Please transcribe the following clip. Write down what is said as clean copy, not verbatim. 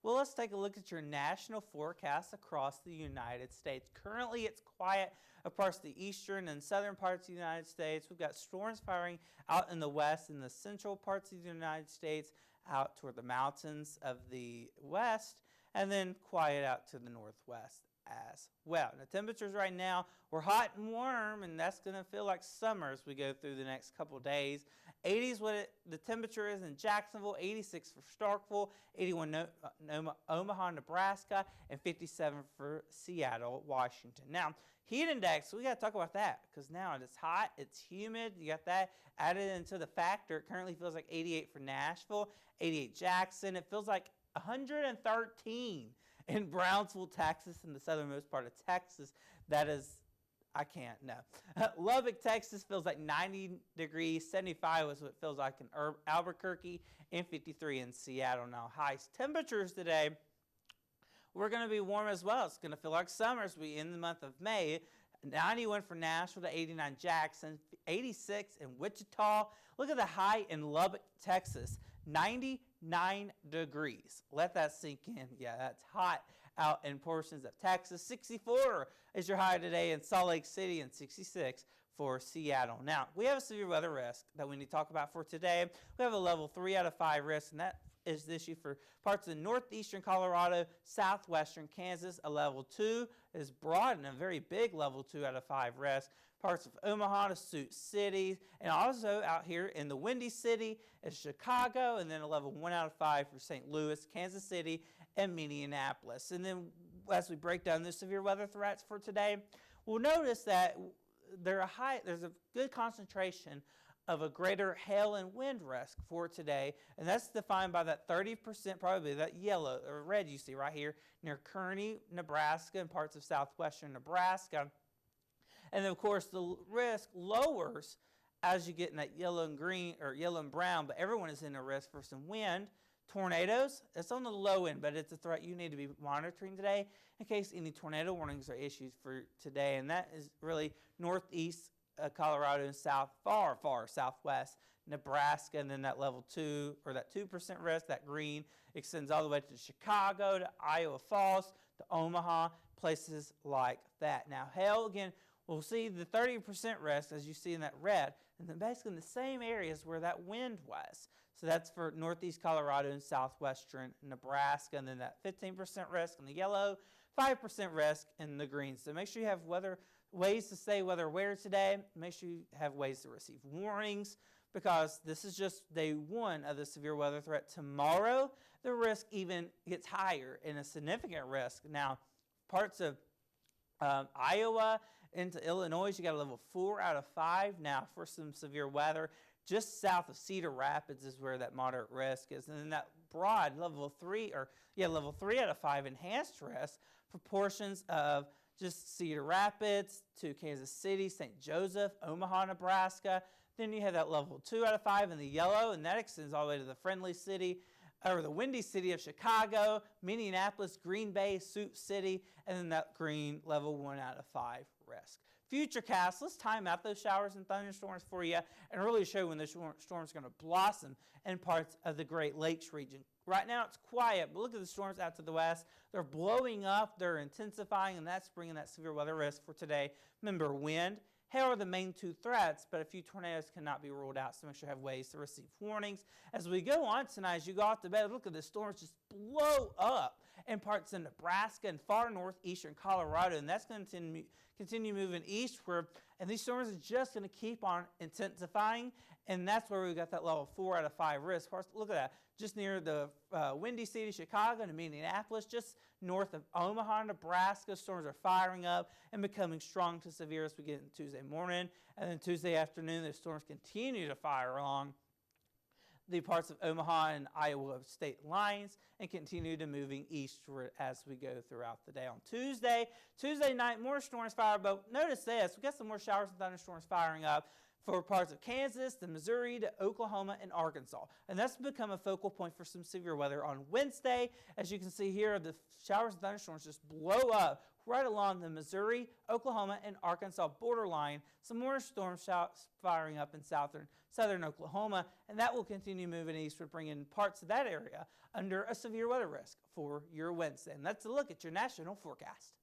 Well, let's take a look at your national forecast across the United States. Currently, it's quiet across the eastern and southern parts of the United States. We've got storms firing out in the west and the central parts of the United States, out toward the mountains of the west, and then quiet out to the northwest as well. Now, temperatures right now, we're hot and warm, and that's going to feel like summer as we go through the next couple of days. 80s what the temperature is in Jacksonville, 86 for Starkville, 81 Omaha, Nebraska, and 57 for Seattle, Washington. Now, heat index, we got to talk about that because now it's hot, it's humid. You got that added into the factor. It currently feels like 88 for Nashville, 88 Jackson. It feels like 113 in Brownsville, Texas, in the southernmost part of Texas. That is, I can't, no. Lubbock, Texas feels like 90 degrees, 75 is what it feels like in Albuquerque, and 53 in Seattle. Now, highest temperatures today, we're going to be warm as well. It's going to feel like summer as we end the month of May. 91 for Nashville to 89 Jackson, 86 in Wichita. Look at the high in Lubbock, Texas, 99 degrees. Let that sink in. Yeah, that's hot out in portions of Texas. 64 is your high today in Salt Lake City, and 66 for Seattle. Now, we have a severe weather risk that we need to talk about for today. We have a level 3 out of 5 risk, and that is the issue for parts of northeastern Colorado, southwestern Kansas. A level 2 is broad and a very big level 2 out of 5 risk. Parts of Omaha to Sioux City, and also out here in the Windy City is Chicago, and then a level 1 out of 5 for St. Louis, Kansas City, and Minneapolis. And then as we break down the severe weather threats for today, we'll notice that there's a good concentration of a greater hail and wind risk for today, and that's defined by that 30% probability, that yellow or red you see right here near Kearney, Nebraska, and parts of southwestern Nebraska. And then, of course, the risk lowers as you get in that yellow and green, or yellow and brown, but everyone is in a risk for some wind. Tornadoes, it's on the low end, but it's a threat you need to be monitoring today in case any tornado warnings are issued for today, and that is really northeast Colorado and far southwest Nebraska, and then that level 2 or that 2% risk, that green, extends all the way to Chicago, to Iowa Falls, to Omaha, places like that. Now, hail, again, we'll see the 30% risk as you see in that red, and then basically in the same areas where that wind was. So that's for northeast Colorado and southwestern Nebraska, and then that 15% risk in the yellow, 5% risk in the green. So make sure you have ways to stay weather aware today. Make sure you have ways to receive warnings, because this is just day 1 of the severe weather threat. Tomorrow, the risk even gets higher, and a significant risk. Now, parts of Iowa into Illinois, you got a level 4 out of 5 now for some severe weather. Just south of Cedar Rapids is where that moderate risk is. And then that broad level 3 out of 5 enhanced risk for portions of just Cedar Rapids to Kansas City, St. Joseph, Omaha, Nebraska. Then you have that level 2 out of 5 in the yellow, and that extends all the way to the friendly city, or the windy city of Chicago, Minneapolis, Green Bay, Sioux City, and then that green level 1 out of 5 risk. Futurecast, let's time out those showers and thunderstorms for you and really show when the storm's going to blossom in parts of the Great Lakes region. Right now it's quiet, but look at the storms out to the west. They're blowing up, they're intensifying, and that's bringing that severe weather risk for today. Remember, wind, hail are the main 2 threats, but a few tornadoes cannot be ruled out, so make sure you have ways to receive warnings. As we go on tonight, as you go off to bed, look at the storms just blow up in parts of Nebraska and far northeastern Colorado, and that's going to continue moving eastward, and these storms are just going to keep on intensifying, and that's where we got that level 4 out of 5 risk. Look at that, just near the Windy City, Chicago, and Minneapolis, just north of Omaha, Nebraska, storms are firing up and becoming strong to severe as we get into Tuesday morning, and then Tuesday afternoon, the storms continue to fire along the parts of Omaha and Iowa state lines and continue to moving eastward as we go throughout the day. On Tuesday night, more storms fire, but notice this, we got some more showers and thunderstorms firing up for parts of Kansas, to Missouri, to Oklahoma, and Arkansas. And that's become a focal point for some severe weather on Wednesday. As you can see here, the showers and thunderstorms just blow up right along the Missouri, Oklahoma, and Arkansas borderline. Some more storm showers firing up in southern Oklahoma, and that will continue moving eastward, bringing parts of that area under a severe weather risk for your Wednesday. And that's a look at your national forecast.